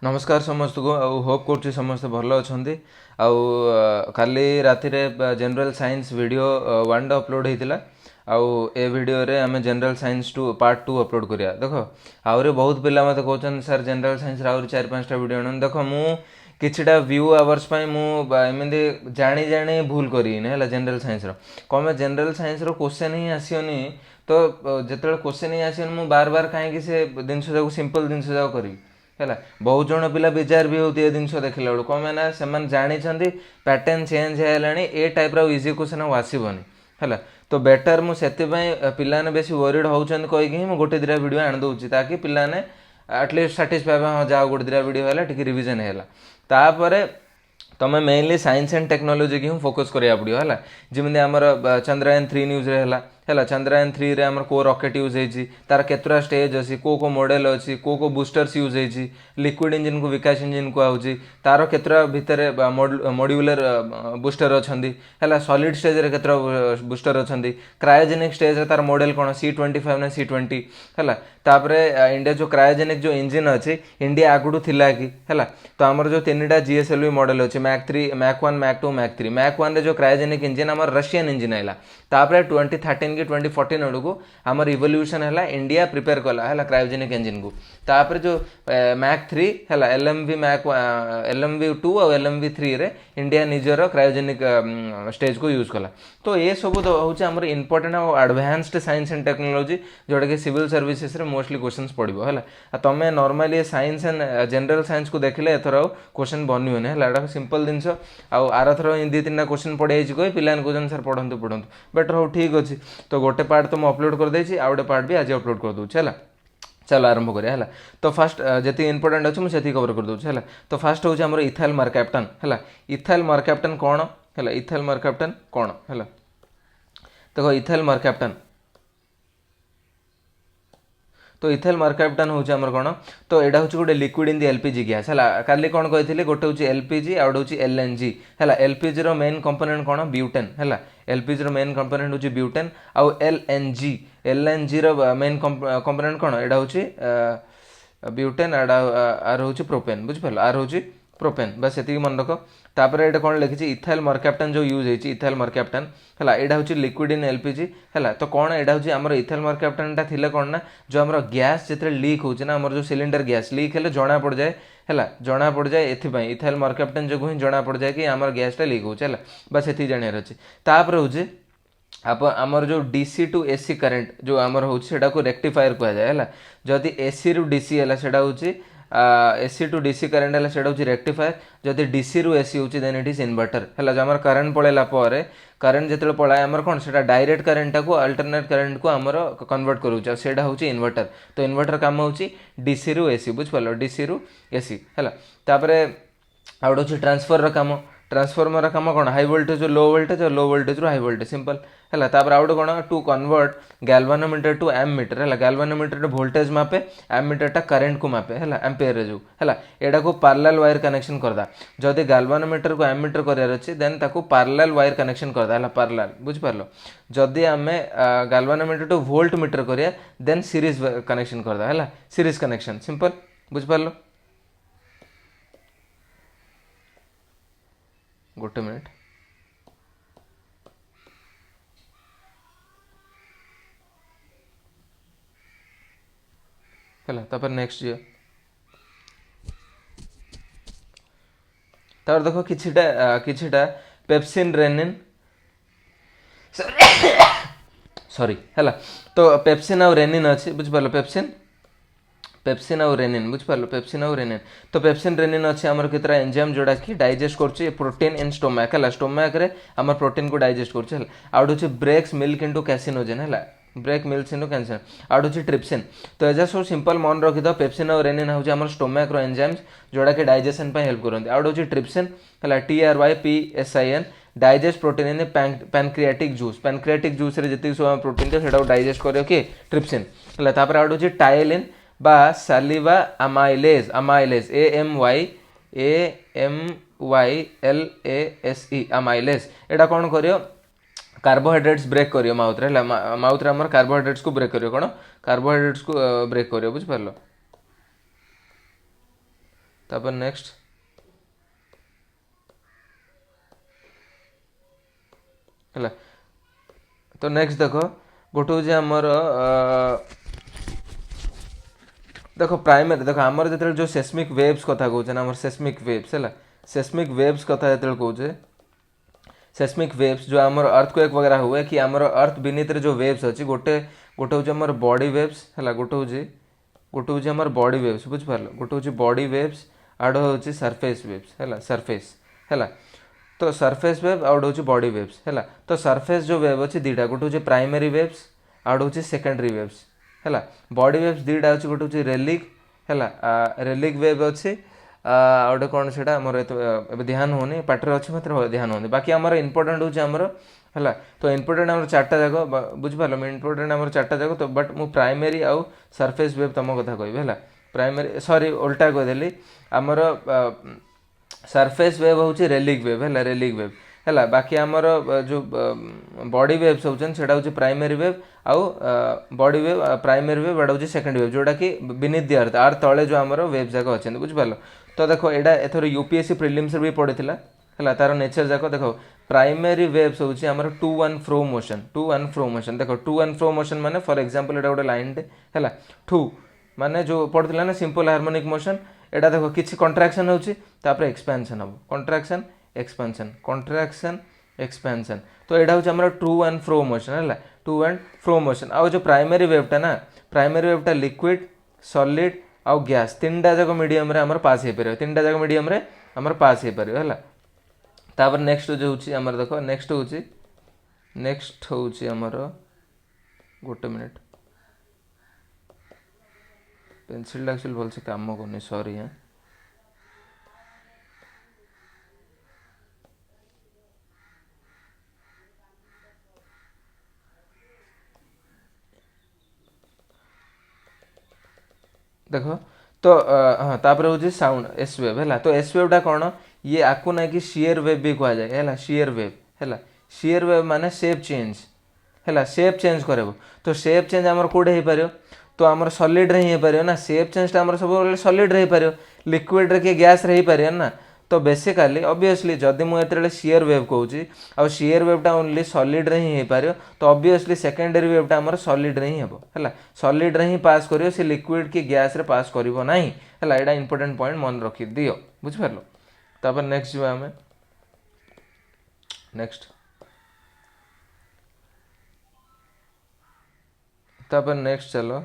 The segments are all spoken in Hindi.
नमस्कार समस्त को होप कर समस्त भल अच्छा काली राति जनरल साइंस वीडियो 1 अपलोड होता आउ ए वीडियो रे आम जनरल साइंस पार्ट 2 अपलोड करिया देख आहरी बहुत पिला मत कहते सर जनरल साइंस आहरी 4-5टा वीडियो देख मु किछिटा व्यू आवर्स एमती जानी जानी भूल करी जनरल साइंस कमे जनरल साइंस क्वेश्चन ही आसनी तो जिते क्वेश्चन ही आसनी मु बार बार कहीं से जिनस सिंपल जिनस करी है बहुत जन पिला विचार भी होती है जिनस देखला बेलू कौन मैंने से जानी पैटर्न चेंज है ए टाइप इजी क्वेश्चन आसबनी है तो बेटर मुझे पिलाने बेसी वरीड होती कहीकि मुझे गोटे दिटा वीडियो आनी दूसरी ताकि पिलाने एटलिस्ट साटिस्फाई हाँ जाओ गोटे दिटा वीडियो है टी रिविजन है तापर तुम मेनली साइंस एंड टेक्नोलॉजी की फोकस करा पड़ो है जमी आमर चंद्रयान 3 न्यूज है चंद्रयान 3 रे आमर को रॉकेट यूज होती तार केतरा स्टेज अच्छी को मॉडल अच्छी को बूस्टर्स यूज होती लिक्विड इंजिन को विकास इंजिन कहूँ तार केतरा भितर मॉड्यूलर बूस्टर अच्छा है सॉलिड स्टेज रे केतरा बूस्टर अच्छा क्रायोजेनिक स्टेज रे तार मॉडल कौन C25 ना C20 है तापर इंडिया जो क्रायोजेनिक जो इंजिन अच्छी इंडिया आगुठू थिला कि है तो आमर जो 3टा GSLV मॉडल अच्छे Mk 3 Mk 1 Mk 2 Mk 3 Mk 1 रे जो क्रायोजेनिक इंजिन आमर रशियन इंजिन है तापर 2013 कि 2014 आड़ू आमर इवोल्यूशन है इंडिया प्रिपेयर कला है क्रायोजेनिक इंजिन को तापर जो मैक 3 है LMV 2 और LMV 3 रे इंडिया निजर क्रायोजेनिक स्टेज को यूज कला तो ये सब हूँ आमर इंपोर्टेंट और एडवांस्ड साइंस एंड टेक्नोलॉजी जोटा कि सिविल सर्विसेस रे मोस्टली क्वेश्चंस पड़ो है तुम normally science and general science को देखले एथर क्वेश्चन बनोनी है सिंपल जिनस आर थर 2-3टा क्वेश्चन पढ़ाई कही पिला कहते सर पढ़ु पढ़ु बेटर हो ठीक अच्छे तो गोटे पार्ट तो मुझे अपलोड कर देछि आ गोटे पार्ट भी आज अपलोड कर दूँ है चलो आरंभ करिया है तो फास्ट जी इंपोर्टेंट अच्छे मुझे कवर कर दूँ है तो फास्ट हूँ आम इथाइल मरकैप्टन है इथाइल मरकैप्टन कौन है इथाइल मरकैप्टन कौन है देखो इथाइल मरकैप्टन तो इथाइल मरकैप्टन हूँ आमर कौन तो यहाँ हूँ गोटे liquid in the LPG gas है काली कौन कही गोटे हूँ एलपीजी आउ गोटे हूँ एलएनजी है एलपीजी रो मेन कंपोनेंट कौन ब्यूटेन है एलपीजी रो मेन कंपोनेंट हूँ ब्यूटेन आउ एलएनजी रो मेन कंपोनेंट कौन यहाँ हूँ ब्यूटेन आर हूँ प्रोपेन बुझिपार आर हूँ प्रोपेन बस ये मन रख तापर ये कौन लिखी इथाइल मरकैप्टन जो यूज होती इथाइल मरकैप्टन है यहाँ हूँ लिक्विड इन एलपीजी है तो कौन यहाँ हूँ आम इथाइल मरकैप्टनटा थिले कौन ना जो आम गैस जिते लीक होना ना आम जो सिलिंडर गैस लीक है जना पड़ जाए है जना पड़ जाए एपाई इथाइल मरकैप्टन जो ही जना पड़ जाए कि आम गैसटा लीक होगा बस ये जानवर अच्छे तापर हूँ आप आमर जो डीसी टू एसी करेंट जो आमर हो रेक्टिफायर कह जाए है जदि एसी रु डीसी है हूँ एसी टू डीसी करेन्ट है सेटा हूँ रेक्टिफायर जदि डीसी रु एसी होची देन इट इज इन्वर्टर है जो आमर करेन्ट पड़ेला करेन्ट जिते पलाए आमर कौन से डायरेक्ट करेन्ट को अल्टरनेट करेन्ट को आमर कन्वर्ट करूँ सेटा हूँ इन्वर्टर तो इन्वर्टर काम हूँ डीसी रु एसी बुझिपार डीसी रु एसी है तापर आउ गोटे हूँ ट्रांसफर काम ट्रांसफॉर्मर काम कौन हाई वोल्टेज लो वोल्टेज और लो वोल्टेज रू हाई वोल्टेज सिंपल है तापर आउ कौन to convert galvanometer to ammeter है गैल्वानोमीटर वोल्टेज मापे एमीटरटा करेंट को मापे है एम्पेयर जो है यहाँ को पार्लल वायर कनेक्शन करदा जदि गैल्वानोमीटर को एमीटर करार अच्छे देन ताको पार्लल वायर कनेक्शन करदा है पार्लल बुझिपार जदि आम गैल्वानोमीटर टू वोल्ट मीटर करिया देन सीरीज कनेक्शन करदा है सीरीज कनेक्शन सिंपल बुझिपार गोटे मिनिट है तापर नेक्स्ट जी तापर देखो किछिटा पेप्सिन रेनिन सॉरी है तो पेप्सिन आउ रेनिन अच्छे बुझिपार पेप्सिन आउ रेनिन बुझिपार पेप्सिन आउ रेनिन तो पेप्सिन रेनिन अच्छे आमर केतरा एंजाइम जोड़ा कि डाइजेस्ट कर प्रोटीन इन स्टोमैक है स्टोमैक रे आमर प्रोटीन को डाइजेस्ट कर आउट हूँ ब्रेक्स मिल्क इंटू कैसिनोजेन है break milk into cancer out हूँ ट्रिप्सिन तो एजा सब सिंपल मन रखी दो पेप्सिन और रेनिन हूँ आम स्टोमैक एंजाइम्स जोड़ा कि डाइजेशन हेल्प करते आउट हूँ ट्रिप्सिन है TRYPSIN डाइजेस्ट प्रोटीन इन पैनक्रियाटिक जूस रे जितनी सब प्रोटीन थे डाइजेस्ट कर किए ट्रिप्सिन है तापर आउट हूँ टाइलिन बा सालिवा अमाइलेज AMYLASE अमाइलेज एटा कौन करियो कार्बोहाइड्रेट्स ब्रेक करियो माउथ रे माउथ रे हमर कार्बोहाइड्रेट्स को ब्रेक करियो कौन कार्बोहाइड्रेट्स को ब्रेक करियो बुझ पारलो तापर नेक्स्ट है। तो नेक्स्ट देख गोटे हूँ आमर देख प्राइमरी देख आमर जो जो सेस्मिक वेव्स कथा कहे ना आम सेस्मिक वेव्स है सेस्मिक वेव्स कथा जो कहे सेस्मिक वेव्स जो आमर अर्थक्वेक वगैरह हुए कि आमर अर्थ बीनीथ जो वेव्स अच्छी गोटे गोटे हूँ आमर बॉडी वेव्स है गोटे हूँ आमर बॉडी वेव्स बुझिपार गोटे हूँ बॉडी वेव्स आड़ हूँ सरफेस वेव्स है सरफेस है तो सरफेस वेव आउट हूँ बॉडी वेव्स है तो सरफेस जो वेव अच्छी दीटा गोटे हूँ प्राइमरी वेव्स आउट हूँ सेकेंडरी वेव्स है बॉडी वेव्स दीटा अच्छी गोटे हूँ रेलिक है रेलिक वेव अच्छी आउटे कौन से मोर ध्यान होनी पाठर अच्छे मात्र ध्यान होनी बाकी आमर इंपोर्टेंट हूँ आमर है तो इंपोर्टेंट आम चार्टा जाक बुझिपार इंपोर्टेंट आम चार्टा जाक तो बट मु प्राइमरी आउ सरफेस वेव तुम कथा कह है प्राइमरी सॉरी उल्टा कहीदेली आमर सरफेस वेव हूँ रेलिक वेव है रेलिक वेव है बाकी आमर जो बॉडी वेव्स होती हूँ प्राइमरी वेव आउ बॉडी वेव प्राइमरी वेव एटा हूँ सेकेंड वेव जोटा कि बीनीथ दि अर्थ आर तले जो आमर वेव जाक अच्छे बुझिपार तो देखो यहाँ एथर यूपीएससी प्रिलिम्स भी पड़ी है तार नेचर जाक देखो प्राइमरी वेव्स हूँ आमर टू एंड फ्रो मोशन देखो टू एंड फ्रो मोशन माने फॉर एग्जांपल एटा गोटे लाइन है टू माने जो पढ़ते ना सिंपल हार्मोनिक मोशन एटा देखो किसी कंट्राक्शन होपर एक्सपेंशन हम कंट्राक्शन एक्सपेंशन तो यहाँ हूँ आम टू एंड फ्रो मोशन है टू एंड फ्रो मोशन आउ जो प्राइमरी वेवटा ना प्राइमरी वेवटा लिक्विड सॉलिड आउ गैस तीन टा जाक मीडियम आमर पास हो पार तीन टा जाक मीडियम आमर पास हो पार है तापर नेक्स्ट जो हूँ आमर देख नेक्स्ट हूँ आमर गोटे मिनिट पेनसिल एक्चुअली भल से काम करनी सॉरी हाँ देख तो हाँ तापर हूँ साउंड एस वेव है तो एस वेवटा कौन ये आपको ना कि शेयर वेव भी कह जाए है शेयर वेव है शेयर वेव माने शेप चेंज है शेप चेंज कर तो शेप चेंज आमर कौटे हो पार तो आमर सॉलिड रे ही हो पार ना शेप चेंजटा आमर सब सॉलिड रे हो पार लिक्विड रे कि गैस रे हो पार ना तो बेसिकाली ऑब्वियसली जदि मुझे शेयर वेव कहूँ आ शेयर वेवटा ओनली सॉलिड रे ही हो पार तो ऑब्वियसली सेकेंडरी वेवटा आमर सॉलिड रे ही हम है सॉलिड रे ही पास करियो से लिक्विड कि गैस रे पास करिवो नाही है एटा इंपोर्टेंट पॉइंट मन रखी दियो बुझिपार तापर नेक्स्ट जो आम नेक्स्ट तापर नेक्स्ट चलो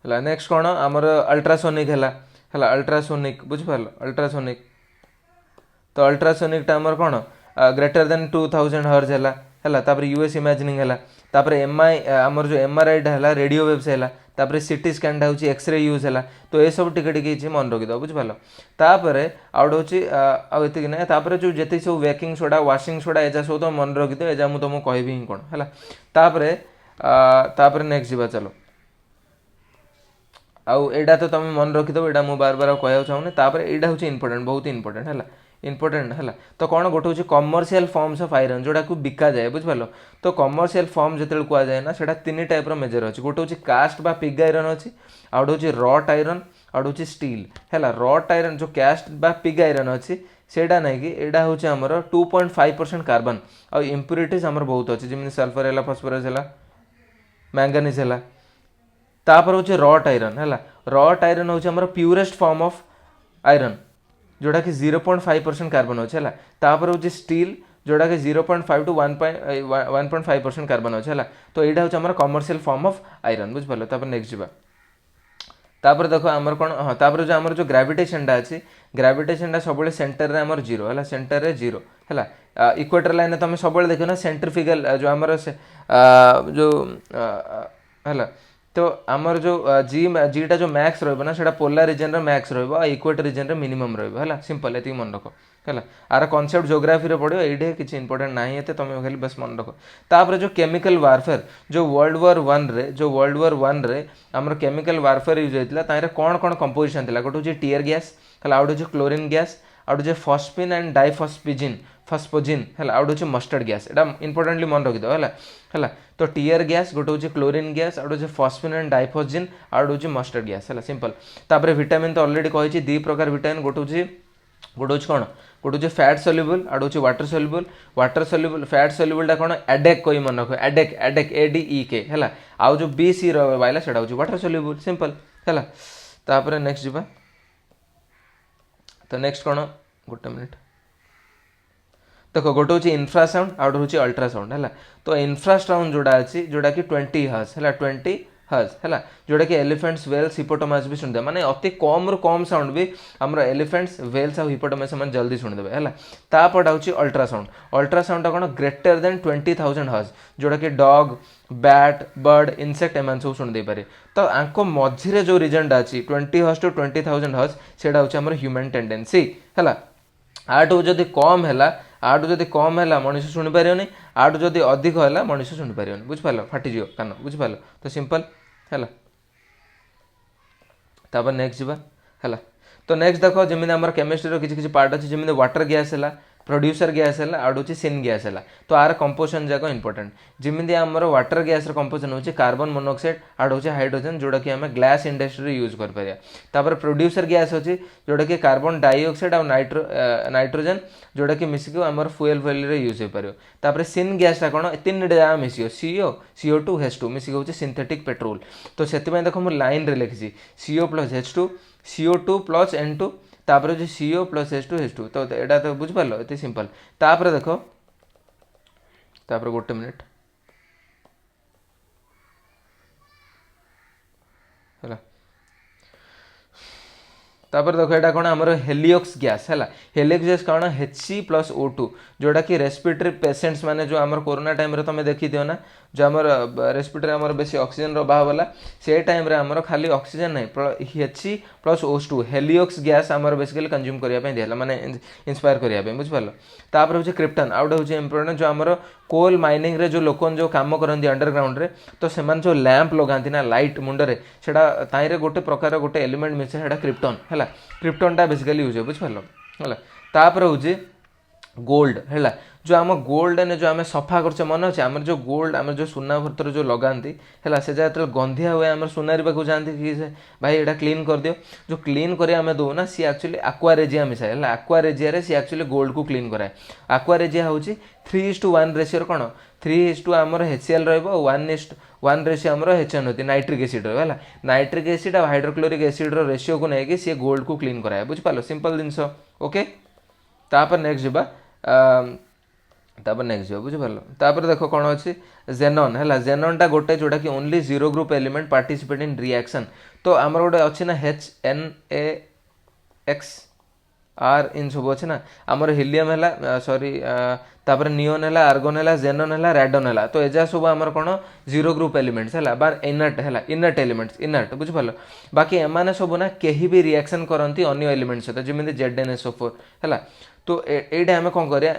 है नेक्स्ट कौन आमर अल्ट्रासोनिक है अल्ट्रासोनिक बुझिपार अल्ट्रासोनिक तो अल्ट्रासोनिक आमर कौन ग्रेटर देन 2000 हर्ज है यूएस इमेजिनिंग है तापर एमआई आमर जो एमआरआई है रेडियो वेव्स है तापर सीटी स्कैन हूँ एक्सरे यूज है तो ये सब टिके मन रखिद बुझिपार तापर आउट हूँ आती ना तापर जो जिते सब बेकिंग सोडा वाशिंग सोडा एजा सब तुम मन रखिद एजा मुझे तुमको कहबी ही कौन है तापर नेक्स्ट जा चलो आउ एटा तो तुम मन रखिदेव एटा मुझे बार बार कहना चाहूनी तापर एटा हूँ इंपोर्टेंट बहुत इंपोर्टेंट है इंपोर्टेंट है तो कौन गोटे हूँ कमर्शियल फॉर्म्स ऑफ आयरन जोटा को बिका जाए बुझिपार तो कमर्शियल फॉर्म जो कहुए ना से तीन टाइप मेजर अच्छी गोटे हूँ कास्ट बा पिग आयरन अच्छी आउट हूँ रट आयरन आउट हूँ स्टील है रट आयरन जो कास्ट बा पिग आयरन अच्छी सेटा ना कि यहाँ हूँ आमर 2.5% कार्बन आउ इम्प्यूरिटीज आमर बहुत अच्छी जमी सल्फर है फस्फोरस है मैंगानीज है तापर हूँ रट आयरन है रट आयरन हूँ आमर प्यूरेस्ट फॉर्म ऑफ आयरन जोटा कि 0.5% कार्बन अच्छे है तापर हूँ स्टील जोटा कि 0.5 to 1.5% कार्बन अच्छे है तो यहाँ हूँ आमर कमर्शियल फॉर्म ऑफ आयरन बुझिपार तापर नेक्स्ट जा तापर देखो आमर कौन हाँ तापर जो आमर जो ग्रेविटेशनटा अच्छी ग्रेविटेशनटा सब सेंटर रे आमर जीरो है सेंटर रे जीरो है इक्वेटर लाइन तुम सब देख ना सेंट्रिफिकल जो आमर जो है तो आमर जो जीटा जो मैक्स रहा से polar region max equator region minimum रहा सिंपल ये मन रख है आर कॉन्सेप्ट जोग्राफी पढ़ो ये किसी इंपोर्टेंट ना ये तुम खाली बस मन रख तापर जो केमिकल वारफेयर जो वर्ल्ड वॉर वन रे आमर केमिकल वारफेयर यूज होता है कौन कौन कंपोजिशन थी गोटे हूँ टीयर गैस है आउट हूँ क्लोरीन गैस आउ जे फॉस्फिन एंड डाइफॉस्फिजिन फॉस्फोजिन है आउ हूँ मस्टर्ड गैस एटा इंपोर्टेंटली मन रखिद है तो टीयर गैस गोटे हूँ क्लोरीन गैस आउ हूँ फॉस्फिन एंड डाइफॉस्फिजिन आउ हूँ मस्टर्ड गैस है सिंपल तापर विटामिन तो ऑलरेडी कही दी प्रकार विटामिन गोटे हूँ कौन गोटे हूँ फैट सल्युबल आउ हूँ वाटर सल्युबल फैट सल्युबलटा कौन एडेक कोई मन रख एडेक एडेक ADEK है आउ जो BC रहा से हूँ वाटर सल्युबल सिंपल है तापर नेक्स्ट जीवा तो नेक्स्ट कौन गोटे मिनिट देख गोटे हूँ इन्फ्रासाउंड आउ हूँ अल्ट्रासाउंड है तो इन्फ्रासाउंड जोड़ा अच्छी जोड़ा कि 20 हर्ट्ज है 20 हर्ट्ज है जोटा कि एलिफेंट्स वेल्स हिपोटामस भी शुणिदेवे माने अति कम रु कम साउंड भी आम एलिफेंट्स वेल्स आ हिपोटामस से जल्दी शुणिदेवे है तापटा हूँ अल्ट्रासाउंड कौन ग्रेटर देन 20,000 हर्ट्ज जोटा कि डग बैट बर्ड इनसेक्ट एम सब शुणिदे पारे तो आंको मझीरे जो रिजनटा अच्छी 20 हर्ट्ज टू 20,000 हर्ट्ज से हूँ ह्यूमन टेंडेंसी है आठू जदि कम है आठू जदि कम है मनीष शुणी पारे आठू जदि अधिक है मनीष शुणी पारे बुझिपार फाटिज कान बुझिपार तो सिंपल है तापर नेक्स्ट जीवा है तो नेक्स्ट देख जमी आम केमिस्ट्री किसी पार्ट अच्छे जमी वाटर गैस है प्रोड्यूसर गैस है आउ हूँ सिन गैस है तो आर कंपोजिशन जाक इंपोर्टेंट जमी आमर वाटर गैस कंपोजिशन होची कार्बन मोनोक्साइड आउ हूँ हाइड्रोजन जोटा कि आम ग्लास इंडस्ट्री यूज कर प्रोड्यूसर गैस अच्छी जोटा कि कार्बन डाइऑक्साइड आउ नाइट्रोजन जोटा कि मिसिक आम फुएल फुएल यूज हो पार सिन गैसटा कौन तीन जगह मिसियो CO2H2 मिसिक हूँ सिंथेटिक पेट्रोल तो से देख मुझे लाइन रे लिखी CO + H2 CO2 + N2 तापर जो CO + H2 तो यहाँ तो बुझिपार ये सिंपल तापर देख तापर गोटे मिनिट है तापर देख यहाँ कौन आम हेलियोक्स गैस है हेलियोक्स गैस कौन Hc+O2 जोटा कि रेस्पिरेटरी पेसेंट्स माने जो आम कोरोना टाइम रे तुम देखी दियो ना जो आम रेस्पिरेटरी आम बेसी ऑक्सीजन अभाव वाला से टाइम रे आम खाली ऑक्सीजन नहीं Hc+O2 हेलियोक्स गैस आम बेसिकली कंज्यूम करने दिया माने इंस्पायर करने बुझिपार तापर हूँ क्रिप्टन आउ हूँ इम्पोर्टेंट जो आम कोल माइनिंग रे जो लोक जो कम करती अंडरग्राउंड रे तो से जो लैंप लगाती ना लाइट मुंडे से गोटे प्रकार गोटे एलिमेंट मिसे है क्रिप्टन है क्रिप्टनटा बेसिकली यूज है बुझिपार है तापर हूँ गोल्ड है जो आम गोल्ड ने जो आम सफा कर मन अच्छे आम जो गोल्ड आम जो सुना भर जो लगाती है से जो गंधिया हुए आम सुनारी पाक जाती कि भाई यहाँ क्लीन कर दियो जो क्लीन कर आम दो ना सी एक्चुअली आक्वारेजिया मिसाए है आक्वारेजिया सी एक्चुअली गोल्ड को क्लीन कराए आक्वारेजिया हूँ 3:1 रेशियो कौन 3 आमर HCl रो1 रेशियो आमर HN होती नाइट्रिक एसिड रो है नाइट्रिक एसिड और हाइड्रोक्लोरिक एसिड रो रेशियो को लेकिन सी गोल्ड को क्लीन कराए बुझिपार सिंपल जिनस ओके तापर नेक्स्ट जीवा तापर नेक्स्ट जीवा बुझिपार तापर देख कौन अच्छी जेनन है जेननटा गोटे जोटा कि only 0 group element participate in reaction तो आमर गोटे अच्छी ना HNaXR इन सब अच्छे ना आमर हिलियम है सॉरी तापर नियोन है आर्गन है जेनन है रैडन है तो एजा सब आमर कौन 0 ग्रुप एलिमेंट्स है बार इनर्ट है इनर्ट एलिमेंट्स इनर्ट बुझिपार बाकी एमाने सब ना कहीं भी रिएक्शन करती अन्य एलिमेंट सहित जमी ZnSO4 है तो ये आम कौन करिया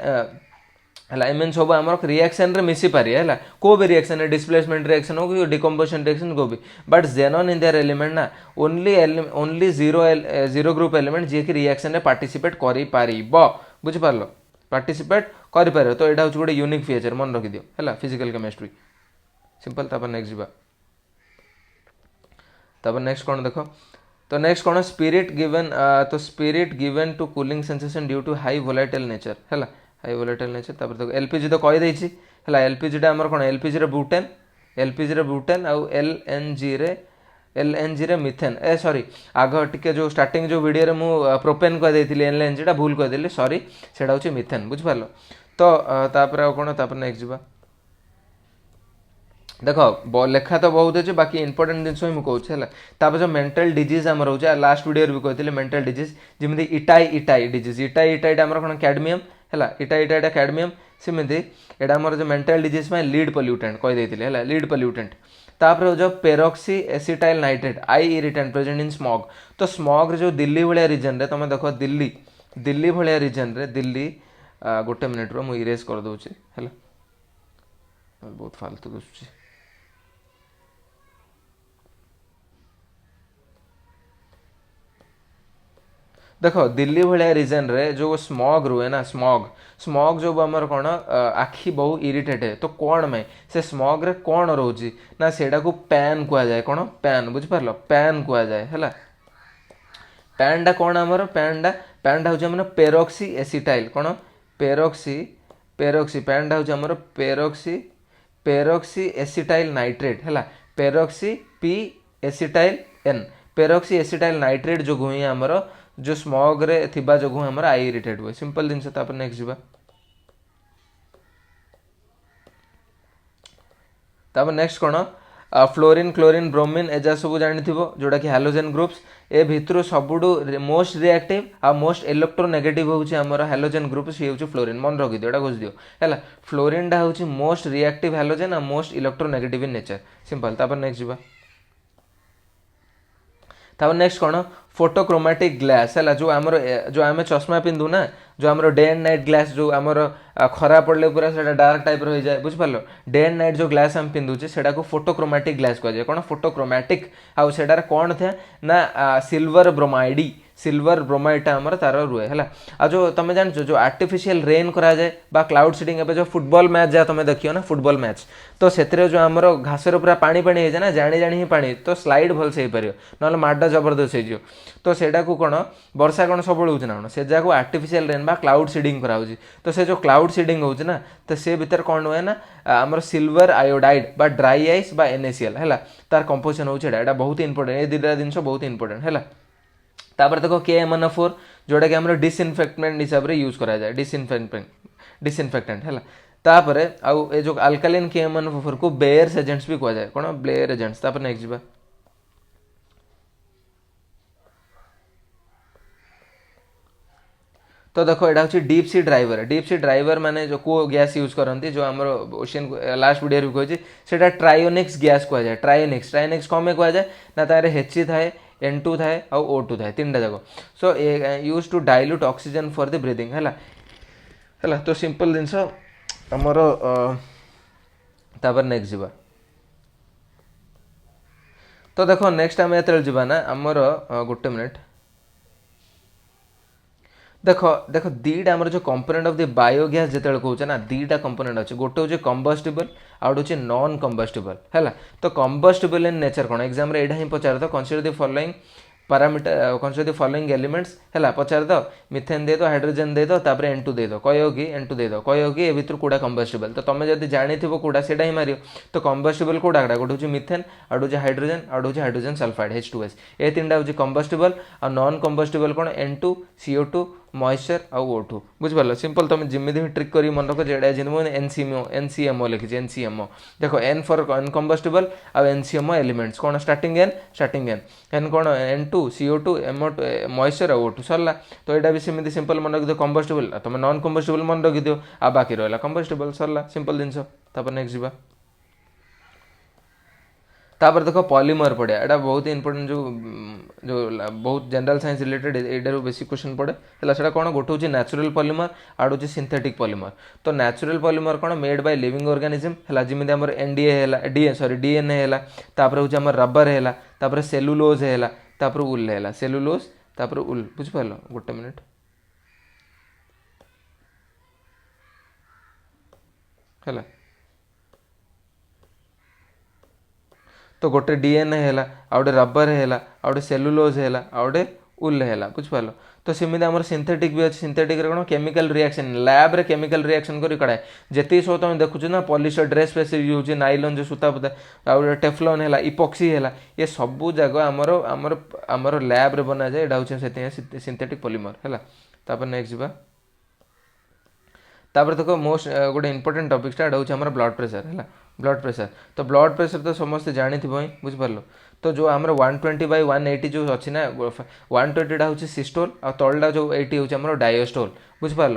है मीन सब आम रिएक्शन रे मिसी पारे है को भी रिएक्शन है डिस्प्लेसमेंट रिएक्शन हो कि डिकम्पोजिशन रिएक्शन को भी बट जेनन इन देयर एलिमेंट ना ओनली जीरो ग्रुप एलिमेंट जी कि रिएक्शन रे पार्टिसिपेट करि पारिबो बुझिपार पार्टिसिपेट करि पारे तो यहाँ हूँ गोटे यूनिक फीचर मन रखि दियो है फिजिकल केमिस्ट्री सिंपल तापर नेक्स्ट जीवा तापर नेक्स्ट कौन देख तो नेक्स्ट कौन spirit given to cooling sensation due to high volatile nature है हाई वोलेटाइल नेचर तापर देखो एलपीजी तो कही देछि है एलपीजीटा आमर कौन एलपीजी रे ब्यूटेन आउ एलएनजी रे मिथेन सॉरी आग टिके जो स्टार्टिंग जो वीडियो रे मु प्रोपेन कह देथिली एलएनजी टा भूल कह देली सॉरी सेटा होछि मिथेन बुझिपारल तो तापर आ कोन तापर नेक्स्ट जीवा देख लेखा तो बहुत अच्छे बाकी इंपोर्टेंट जिन मुझे कहूँ है जो मेंटल डिजीज आम रोचे लास्ट वीडियो भी कहते मेंटल डिजीज जमी इटाई डिजीज इटाई आम कौन कैडमियम है इटाईटा कैडमियम सेमती यहाँ आम जो मेंटल डिजीज में लीड पल्यूटेंट कहीदे है लीड पल्यूटेंट तापर जो peroxy acetyl nitrate I irritant present in smog तो स्मॉग जो दिल्ली भाया रिजन रे तुम देख दिल्ली भाया रिजन रे दिल्ली गोटे मिनिट रो मुझे इरेज कर दूसरी है बहुत फालतू दूसरी देख दिल्ली भाया रिजन रे जो स्मॉग रुए ना स्मॉग स्मॉग जो आमर कौन आखि बहु इरिटेट है तो कौन में से स्मॉग रे कौन रोची ना सेटा को पैन कुआ जाए कौन पैन बुझिपार पैन कुआ जाए है पैनटा कौन आमर पैनटा हूँ आम पेरोक्सी एसिटाइल कौन पेरोक्सी पेरोक्सी पैनटा हूँ आमर पेरोक्सी एसिटाइल नाइट्रेट है peroxy P acetyl N peroxy acetyl nitrate जो ही आमर जो स्मॉग रे थिबा जो आमर आई इरिटेट हुए सिंपल जिनस नेक्स्ट जीवा नेक्स्ट कौन फ्लोरीन क्लोरीन ब्रोमीन एजा सब जानी जोटा कि हालोजेन ग्रुप्स ए भितर सबुठू मोस्ट रिएक्टिव आ मोस्ट इलेक्ट्रोनेगेटिव होउची हमर हालोजेन ग्रुप सी होउची फ्लोरीन मन रखि दियो एटा घोष दियो हैला फ्लोरीन डा होउची मोस्ट रिएक्टिव हालोजेन आ most electronegative in nature simple next जीवा नेक्स्ट कौन फोटोक्रोमेटिक ग्लास है जो आम चश्मा पिंधु ना जो आम डे एंड नाइट ग्लास जो आमर खरा पड़े पूरा से डार्क टाइप रही जाए बुझिपार डे एंड नाइट जो ग्लास आम पिंधुचे से फोटोक्रोमेटिक ग्लास कहुए कौन फोटोक्रोमेटिक आउ सेटार कौन थे ना सिल्वर ब्रोमाइड सिल्वर ब्रोमाइडटा आमर तार रुए है आ जो तुम जान जो आर्टिफिशियल रेन करा जाए बा क्लाउड सीडिंग एबे जो फुटबॉल मैच जहाँ तुम देखियो ना फुटबॉल मैच तो से जो आमर घासर पूरा पानी पानी हो ना जानी जानी ही पानी तो स्लाइड भलसे हो पार ना माड जबरदस्त हो तो सेटा को कौन वर्षा कौन सब हो ना कौन से जगह आर्टिफिशियल रेन बा क्लाउड सीडिंग कराऊँ तो से जो क्लाउड सीडिंग हो ना तो से भीतर कौन हुए ना आमर सिल्वर आयोडाइड बा ड्राई आइस बा NaCl है तार कंपोजिशन होता बहुत इंपोर्टेंट ये दुटा जिन बहुत इंपोर्टेंट है तापर देखो KMnO4 जोटा कि हमारे डिसइनफेक्टेंट हिसाब से यूज करा जाए डिसइनफेक्टेंट है तापर आउ ए जो अल्कालाइन KMnO4 को बेयर्स एजेंट्स भी कहा जाए कौन बेयर एजेंट्स तापर नेक्स्ट जीवा तो देखो यहाँ हूँ डीप सी ड्राइवर माने जो को गैस यूज करती जो आम ओशियन लास्ट वीडियो भी कही से ट्रायोनिक्स गैस कह जाए ट्रायोनिक्स कौन में कह जाए ना तार He थाए N2 थाए और O2 थाए तीन जाक so use to dilute oxygen for the breathing है तो सिंपल जिनस आमर तापर नेक्स्ट जीवा तो देखो नेक्स्ट आम ये ना आमर गोटे मिनिट देख देख दीटा आमर जो कंपोनेंट ऑफ द बायोगैस जिते कहे ना दीटा कंपोनेंट अच्छे गोटे हूँ कंबस्टिबल आउट हूँ नॉन कंबस्टिबल है तो कंबस्टिबल इन नेचर कौन एग्जाम यहाँ ही पचार दो consider the following parameter consider the following elements है पचार दो मिथेन दे दो हाइड्रोजन दे दो तापर N2 दे दो कह कि N2 दे दो कह कि ए भर कौटा कंबस्टिबल तो तुम जब जानी कौटा से ही मार तो कंबस्टिबल कौटा गोटे हूँ मिथेन आउट हूँ हाइड्रोजन आउट हूँ हाइड्रोजन सल्फाइड H2S ये तीन हूँ कंबस्टिबल और नॉन कंबस्टिबल कौन N2 CO2 मॉइस्चर आउ O2 बुझिपार सिंपल तुम जमी भी ट्रिक कर मन रख जेटा NCMO लिखी NCMO देखो N फॉर अनकम्बस्टिबल आउ NCMO एलिमेंट्स कौन स्टार्टिंग N कौन N2 CO2 मॉइस्चर आउ O2 सरला तो यहाँ भी सेमती सिंपल मन रखिद कंबस्टिबल तुम नॉन कंबस्टिबल मन रखिद आ बाकी रहा कंबस्टिबल सरला सिंपल जिनस नेक्स्ट जीवा तापर देखो पॉलीमर पड़े यहाँ बहुत इंपोर्टेंट जो बहुत जनरल साइंस रिलेटेड एटार बेसी क्वेश्चन पड़े है कौन गोटे हूँ नेचुरल पॉलीमर आउट हूँ सिंथेटिक पॉलीमर तो नेचुरल पॉलीमर कौन मेड बाय लिविंग ऑर्गेनिज्म है जमी आम DNA है तापर हूँ आम रबर है तापर सेलुलोज है तापर उल है सेलुलोज तापर उल बुझिपार गोटे मिनिट है तो गोटे DNA है आउटे रबर है आउटे सेलुलोज है आउटे उल है बुझिपार तो सेमती आम सिंथेटिक भी अच्छे सिंथेटिक कौन केमिकल रिएक्शन लैब रे केमिकल रिएक्शन कर कड़ाए जिते सब तुम देखुच ना polyester dress face use nylon जो सूता पुता आउ टेफ्लॉन है इपॉक्सी है ये सब जगह आमर आमर आमर लैब रे बना जाए यहाँ हूँ सिंथेटिक पॉलीमर है तापर नेक्स्ट जीवा तापर देखो मोस्ट गोटे इंपोर्टेंट टॉपिकटा हूँ आम ब्लड प्रेशर है ब्लड प्रेशर तो ब्लड प्रेशर तो समस्त जानी ही बुझिपार तो जो आम 120/180 जो अच्छी ना 120 हूँ सिस्टोल आ तलटा जो 80 हूँ आम डायस्टोल बुझिपार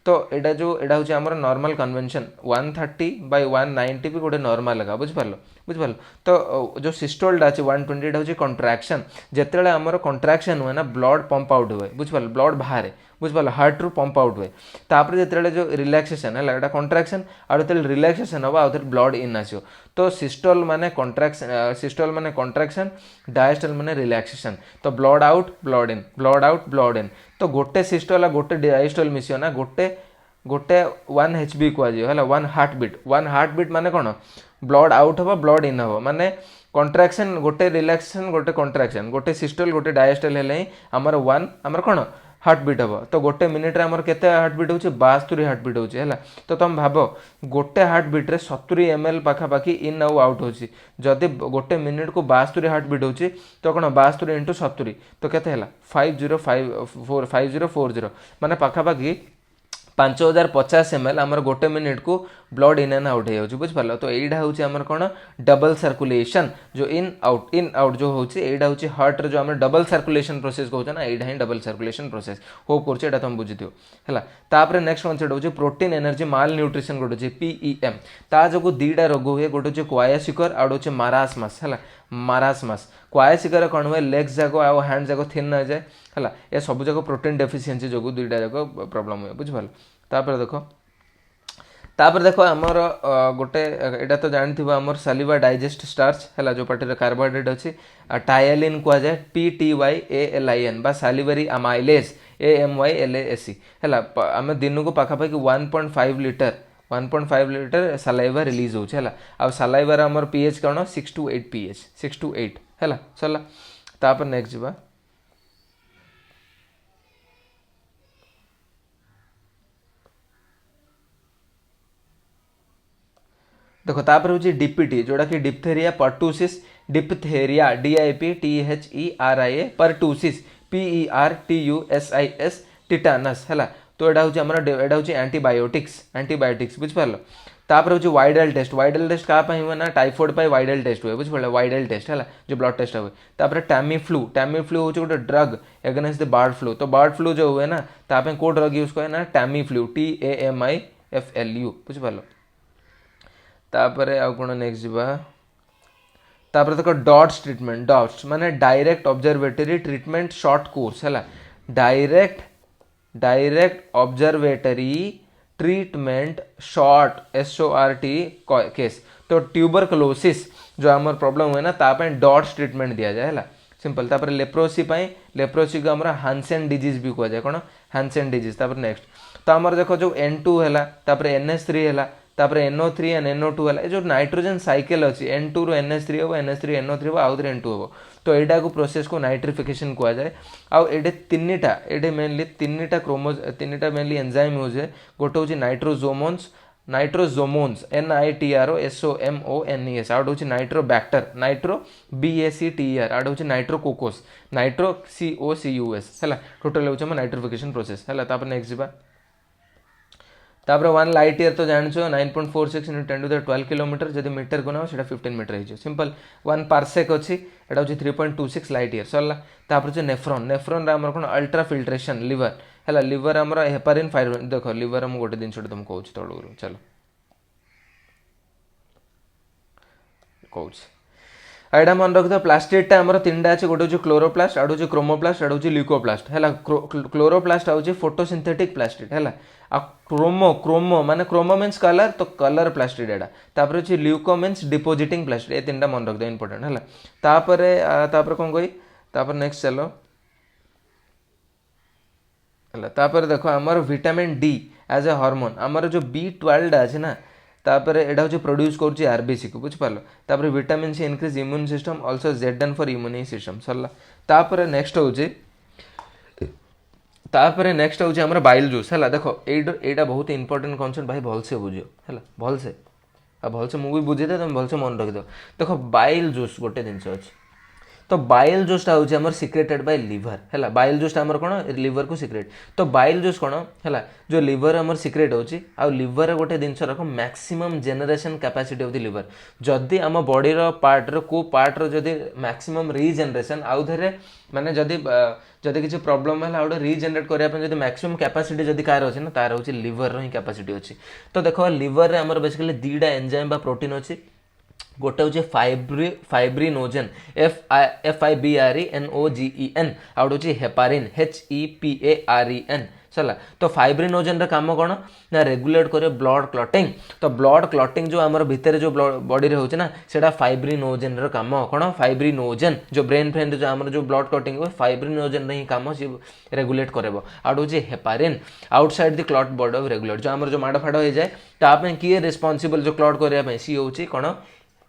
तो यहाँ जो यहाँ हूँ आम नॉर्मल कन्वेंशन 130/190 भी गोटे नॉर्मल लगा बुझिपार तो जो सिस्टोलटा अच्छे 120 हूँ कंट्राक्शन जिते आम कंट्राक्शन हुए ना ब्लड पंप आउट हुए बुझिपार ब्लड बाहर बुझिपार हार्ट रू पंप आउट हुए तापर जो रिलैक्सेशन है कंट्राक्शन आउ जो रिलैक्सेशन हम आउ ब्लड इन आसो तो सिस्टोल माने कॉन्ट्रैक्शन डायस्टोल माने रिलैक्सेशन तो blood out blood in blood out blood in तो गोटे सिस्टोल आ गोटे डायस्टोल मिसियो ना गोटे गोटे 1 एचबी कह है 1 हार्ट बीट माने कौन ब्लड आउट हम ब्लड इन हम माने कॉन्ट्रैक्शन गोटे रिलैक्सेशन गोटे कॉन्ट्रैक्शन गोटे सिस्टोल गोटे डायस्टोल हेले आमर 1 आमर कौन हार्ट बीट हम तो गोटे मिनिट रे आमर केते हार्ट बीट होची 72 हार्ट बीट होची है तो तुम भाव गोटे हार्ट बीट रे 70 ml पाखापाखि इन आउ आउट होची जदि गोटे मिनिट को 72 हार्ट बीट होची तो कौन 72 इंटू 70 तो केते हैला 5040 माने पाखापाखि 5050 ml आमर गोटे मिनिट को ब्लड इन एंड आउट हो बुझिपार तो यहाँ हूँ आमर कौन डबल सर्कुलेशन जो इन आउट जो होची एटा हूँ हार्ट रे जो आम डबल सर्कुलेशन प्रोसेस कहते ना यहाँ ही डबल सर्कुलेशन प्रोसेस होप कर तुम बुझीथिव है तापर नेक्स्ट कनसेप्ट हूँ प्रोटीन एनर्जी माल न्यूट्रिशन गोटे हूँ PEM ता जो दीटा रोग हुए गोटे हूँ क्वायासिकर आउ हूँ मारासमस है मारासमस क्वायासिकर कौन हुए लेग्स जाक आउ हैंड जाक थिन न जाए है ये सब जाक प्रोटीन डेफिशिएंसी जो दुईटा जाक प्रॉब्लम हुए बुझिपार तापर देखो आमर गोटे एटा तो जानथि आमर सालिवा डाइजेस्ट स्टार्च है जो पार्टी कार्बोहाइड्रेट अच्छी टायलिन कह जाए PTYALIN बा सालिवरी अमाइलेज AMYLASE है आम दिन को पाखापाखि 1.5 लीटर सालाइवा रिलीज होला आ सालाइवार आमर pH कौन 6 to 8 pH 6 to 8 है सरला तापर नेक्स्ट जा देखो तापर हूँ DPT जोड़ा कि diphtheria pertussis diphtheria DIPTHERIA pertussis PERTUSIS tetanus है तो यहाँ हूँ आमर एटा हूँ एंटीबायोटिक्स बुझिपार तापर हूँ वाइडल टेस्ट क्या हुए ना टाइफॉइड पर वाइडल टेस्ट हुए बुझिपार वाइडल टेस्ट है जो ब्लड टेस्ट हुए तापर टामिफ्लू हूँ गोटे drug against the bird flu तो बर्ड फ्लू जो हुए ना ताप को ड्रग यूज करें ना टामिफ्लू TAMIFLU बुझिपार तापर आउ कौन नेक्स्ट जा तापर देखो डॉट्स ट्रीटमेंट डॉट्स माने direct observatory treatment short course है direct observatory treatment short SORT case तो ट्यूबरकुलोसिस जो आमर प्रॉब्लम हुए ना ताप डॉट्स ट्रीटमेंट दि जाए है सिंपल तापर लेप्रोसी लेप्रोसी को आमर हानसेन डिजीज भी कह जाए कौन हानसेन डिजीज तापर नेक्स्ट तो आमर देखो जो N2 है तापर NH3 है तापर NO3 एंड NO2 है जो नाइट्रोजन साइकिल अच्छी N2 रू NH3 हम NH3 NO3 हम आउ N2 हम तो यहाँ को प्रोसेस को नाइट्रिफिकेशन कह जाए आउ ये तीनटा ये मेनली तीनटा मेनली एंजाइम यूज है गोटे हूँ नाइट्रोजोमोन्स NITROSOMONES आउट हूँ नाइट्रोबैक्टर NITRO-BACTER आउट हूँ नाइट्रोकोकोस NITRO-COCUS है टोटल हूँ नाइट्रिफिकेशन प्रोसेस है नेक्स्ट जा तापर 1 लाइट ईयर तो जान 9.46 × 10⁻12 किलोमीटर जब मीटर को ना 15 मीटर हो सिंपल 1 पार्सेक अच्छी एटा हूँ 3.26 लाइट ईयर सरला तापर जो नेफ्रॉन रे हमर कोन अल्ट्रा फिल्ट्रेशन लिवर है लिवर हमर हेपारिन फाइबर देखो लिवर हम गोटे दिन तुम कहूँ तौर चलो कहूँ एटा मन रखिद प्लास्टिडटा आमर 3टा अच्छे गोटे हूँ क्लोरोप्लास्ट आउ हूँ क्रोमोप्लास्ट आउ हूँ ल्यूकोप्लास्ट है क्लोरोप्लास्ट हूँ फोटोसिंथेटिक प्लास्टिड है क्रोमो माने क्रोमो मीन्स कलर तो कलर प्लास्टिड एटा तापर हूँ ल्यूको मीन्स डिपोजिटिंग प्लास्टिड ये 3टा मन रखिद इंपोर्टेंट है तापर कौन कही तापर नेक्स्ट चलो है तापर देखो आमर vitamin D as a hormone आमर जो B12 अच्छे ना तापर एटा हूँ प्रोड्यूस करुँच RBC को बुझिपार तापर vitamin C increase immune system also ZN for immune system सरला तापर नेक्स्ट हूँ हमारा बाइल जूस है देखो एटा बहुत इंपोर्टेंट कॉन्सेप्ट भाई भलसे बुझियो है भलसे मुझे बुझे तुम भलसे मन रखिद देखो बाइल जूस गोटे जिनस अच्छे तो बाइल जूसटा हूँ आम सिक्रेटेड बाय लिवर है बाइल जूसटा आम कौन लिवर को सिक्रेट तो बाइल जूस कौन है जो लिवर आम सिक्रेट होची आउ लिवर गोटे जिनस रख maximum generation capacity of the liver जदि आम बॉडी पार्ट को पार्ट जदि मैक्सिमम रीजेनरेशन आउ थे माने जदि किसी प्रॉब्लम है गोटे रीजेनरेट करने जब मैक्सिमम कैपेसिटी जदि कार अच्छे ना तार हूँ लिवर ही कैपेसिटी अच्छी तो देखो लिवर में आम बेसिकली 2टा एंजाइम बा प्रोटीन अच्छी गोटे हूँ फाइब्रिनोजेन FIBRENOGEN आउट हूँ हेपारिन HEPAREN सरला। तो फाइब्रिनोजेन काम कौन ना रेगुलेट करे ब्लड क्लटिंग। तो ब्लड क्लटिंग जो आम भितर जो बॉडी रे होची ना सेटा फाइब्रिनोजेन काम कौन फाइब्रिनोजेन जो ब्रेन फ्रेन जो आम जो ब्लड क्लटिंग हुए फाइब्रिनोजेन ही काम सी रेगुलेट करेबो। आउट हूँ heparin outside the clot body of regulate जो आम जो माड़ फाड़ हो जाए ताप किए रिस्पांसिबल जो क्लट करने सी हूँ कौन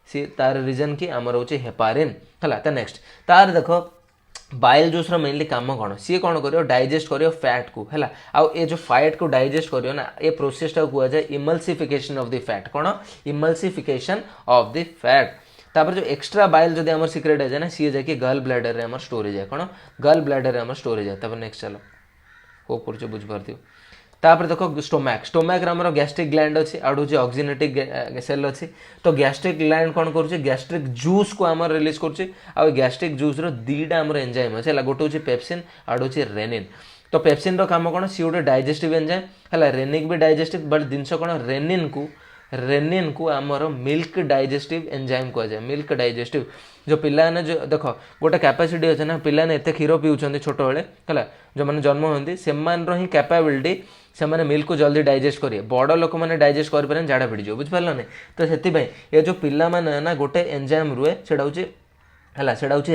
सी तार रीजन कि आमर हूँ हेपारिन है। नेक्स्ट तार देख बाइल जूस मेनली काम कौन सी कौन कर डाइजेस्ट कर फैट को है आउ ये जो फैट को डाइजेस्ट कर ना ये प्रोसेसटा को जाए इमल्सिफिकेशन ऑफ द फैट कौन इमल्सिफिकेशन ऑफ द फैट। तापर जो एक्स्ट्रा बाइल जो आम सिक्रेट है ना सी जाए गल ब्लैडर रे आम स्टोरेज है कौन गल ब्लैडर रे आम स्टोरेज है। तापर नेक्स्ट चलो होप कर बुझीपार। तापर देखो स्टोमैक स्टोमैक आमर गैस्ट्रिक ग्लैंड अच्छी आउट हूँ ऑक्सीनेटिक सेल अच्छी। तो गैस्ट्रिक ग्लैंड कौन कर गैस्ट्रिक जूस को आम रिलीज कर गैस्ट्रिक जूस दीटा आम एंजाइम अच्छे है गोटे हूँ पेप्सिन आउट हूँ रेनिन। तो पेप्सिन काम कौन सी गोटे डाइजेस्टिव एंजाइम है रेनिक भी डाइजेस्टिव बट जिनस कौन रेनिन को आमर मिल्क डाइजेस्टिव एंजाइम कहुए मिल्क डाइजेस्टिव। जो पिलाने जो देख गोटे कैपेसिटी अच्छे ना पिलाने एत क्षीर पीउछन्ति छोट बेले है जो मैंने जन्म होती से ही कैपेबिलिटी से मिल्क को जल्दी डाइजेस्ट करेंगे बड़ लोक मैंने डाइजेस्ट करें झाड़ा फिट बुझिपार नहीं। तो से ये जो पिला माने ना गोटे एंजाइम रुए से हूँ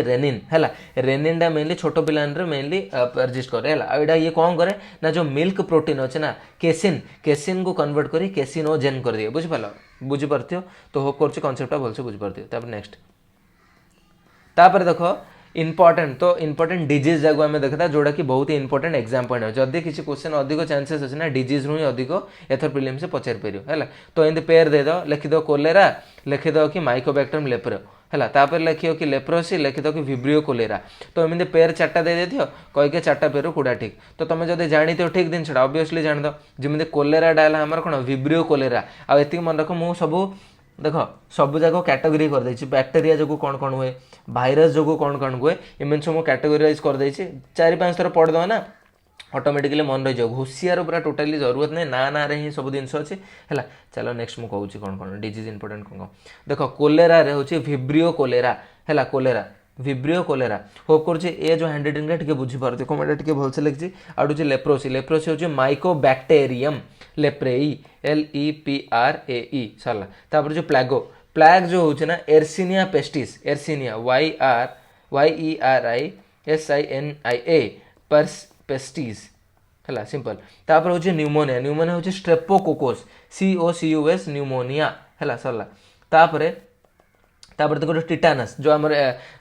रेनिन है रेनिन मेनली छोट पिला मेनली परजिस्ट करे है ये कौन करे ना जो मिल्क प्रोटीन अच्छे ना केसिन को कन्वर्ट कर केसिनोजेन कर दिए बुझीपार। तो होप कर कनसेप्टा भलसे बुझीपार। नेक्स्ट तापर देख इंपोर्टेंट तो इंपोर्टेंट डिजीज जाक आम देखा जोड़ा कि बहुत ही इंपोर्टेंट एग्जाम पॉइंट है जदि किसी क्वेश्चन अधिक चांसेस अच्छे ना डिजीज रू ही अधिक एथर प्रिलिम्स से पचार पार है। तो एमती पेयर देद लिखिद कोलेरा लिखिद कि माइकोबैक्टरम लेप्रो है तापर लिखियो कि लेप्रोसी लिखिद कि विब्रियो कोलेरा। तो एमती पेयर चार्टा दे दियो कहीके चार्टा पेयर कूड़ा ठीक। तो तुम जब जानी तो ठीक जिनसा ऑब्वियसली जान दो जमी कोलेराटा है आम कौन विब्रियो कोलेरा आती मन रख मु सब देख सब जाक कैटेगरी कर देछि बैक्टेरिया जो कौन कौन हुए भाइरस जो कौन कौन हुए इमें सब कैटेगोराइज कर देछि 4-5 थर पढ़दे ना ऑटोमेटिकली मन रही होशियार पूरा टोटाली जरूरत नहीं ना रे ही सब जिन अच्छे है। चलो नेक्स्ट मुझे कहूँ कौन कौन डिजीज इंपोर्टेंट कौन देख कोलेरा रे हूँ विब्रियो कोलेरा है कोलेरा विब्रियो कोलेरा होप कर जो हैंड राइटिंग टे बुझीपार कमेंट टे भलसे लिखी आउट हूँ लेप्रोसी हूँ माइकोबैक्टेरियम लेप्रेई LEPRAE सरला। तापर जो प्लाग जो होचे ना एर्सिनिया पेस्टिस एर्सिनिया YERISINIA पेस्टिस है सिंपल। तापर हूँ न्यूमोनिया हूँ स्ट्रेप्टोकोकस COCUS न्यूमोनिया है सरला। तापर देखो टिटानस जो आम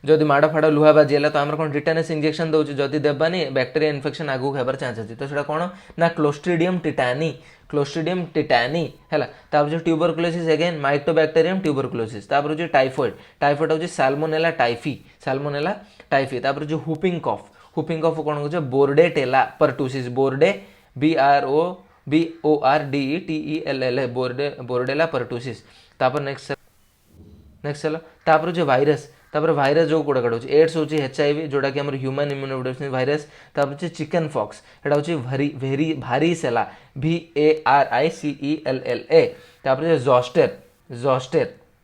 जदि माड़ फाड़ लुहा बाजीगला तो आम कौन टिटानस इंजेक्शन दौर जदि देवानी बैक्टेरिया इन्फेक्शन आगू होबार चान्स अच्छी। तो कौन ना क्लोस्ट्रिडियम टिटानी है। तापर जो ट्यूबरकुलोसिस अगेन माइकोबैक्टेरियम ट्यूबरकुलोसिस। तापर जो टाइफॉइड हूँ साल्मोनेला टाइफी। तापर जो हुपिंग कफ कौन हो बोर्डेटेला परटूसिस BORDETELLA बोर्डेला परटूसिस। तापर नेक्स्ट चलो तापर जो वायरस जो गुड़ा हूँ एड्स हूँ HIV जोटा कि ह्यूमन इम्यूनोडेफिशिएंसी वायरस। तापर चिकन फॉक्स एटा हूँ भारीसेला VARICELLA। तापर जो जॉस्टर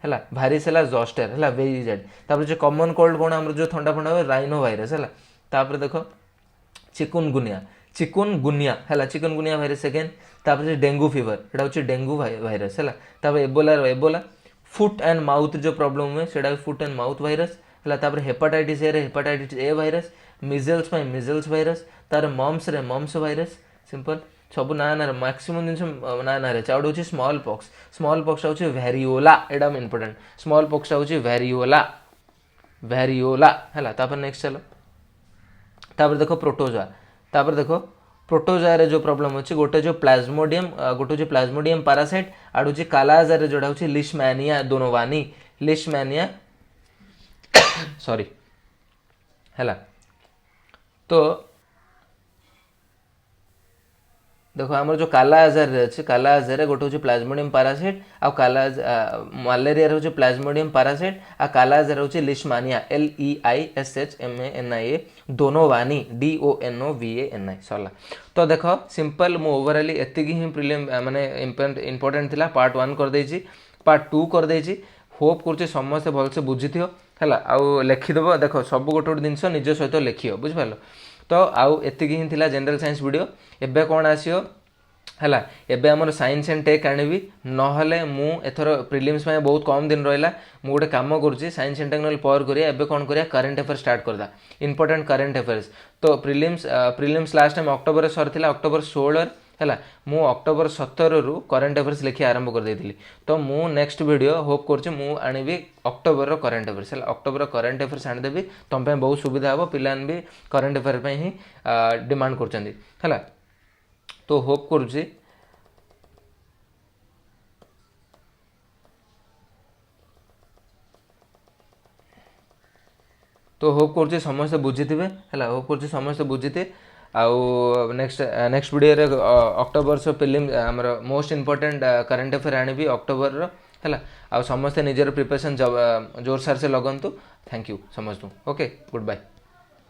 है भारीसेला जॉस्टर है VZ। तापर जो कॉमन कोल्ड कौन आम जो थंडा फंडा हुए राइनो वायरस है। तापर देखो चिकुनगुनिया चिकुनगुनिया वायरस सेकेंड। तापर जो डेंगू फीवर एटा हूँ डेंगू वायरस है। तापर एबोला फुट एंड माउथ जो प्रॉब्लम हुए से फुट एंड माउथ वायरस है। तापर hepatitis A virus measles virus तार मम्स वायरस सिंपल सब ना मैक्सिमम जिन ना चाउट हूँ स्मॉल पॉक्स हूँ वेरियोला एटा इंपोर्टेंट स्मॉल पॉक्स हूँ वेरियोला है। तापर नेक्स्ट चलो तापर देखो प्रोटोजा रे जो प्रॉब्लम अच्छी गोटे जो प्लाज्मोडियम पैरासाइट आड़ हूँ कालाजा रे जोड़ा हूँ लिशमैनिया दोनोवानी लिशमैनिया सॉरी है। तो देखो आम जो काला आजार अच्छे काला आजार गोटे हूँ प्लाज्मोडियम पैरासाइट आ मलेरिया हूँ प्लाज्मोडियम पैरासाइट आ काला आजार हूँ लिशमानिया LEISHMANIA दोनोवानी DONOVANI सरला। तो देख सिंपल मु ओवरऑली एति ही प्रिलिम माने इंपोर्टेंट थिला पार्ट 1 कर देछि पार्ट 2 कर देछि होप कर समस्त भलसे बुझी है आउ लिखिदेव देख सब गोटे गोटे जिनस निज सहित लिखियो बुझिपार। तो आउ एतिकी ही थिला जनरल साइंस वीडियो एबे कोन आसियो है एबे आमर साइंस एंड टेक आनिबी नहले मु एथर प्रिलिम्स में बहुत कम दिन रहा मु गोटे काम करुँची साइंस एंड टेक ना पर करिया एबे कोन करिया करंट अफेयर स्टार्ट करदा इंपोर्टेंट करंट अफेयर्स तो प्रिलिम्स लास्ट टाइम अक्टोबर सरथिला अक्टोबर 16 है मु अक्टोबर 17 रु करंट अफेयर्स लिखि आरंभ कर देइथिली तो मु नेक्स्ट वीडियो होप करछि मु आनिबी अक्टोबर रो करंट अफेयर्स है अक्टोबर करंट अफेयर्स आनि देबी तुम पे बहुत सुविधा हो पिलान भी करंट अफेयर पे ही डिमांड करछंदी है तो होप करुँची तो होप कर समस्त बुझी थे है होप कर समस्त बुझी थे आउ नेक्स्ट वीडियो रे अक्टोबर सो फिल्म आमर मोस्ट इंपोर्टेंट करंट अफेयर आनी अक्टोबर है आउ समस्ते निजर प्रिपरेशन जोरसार से लगंतु थैंक यू समस्त ओके गुड बाय।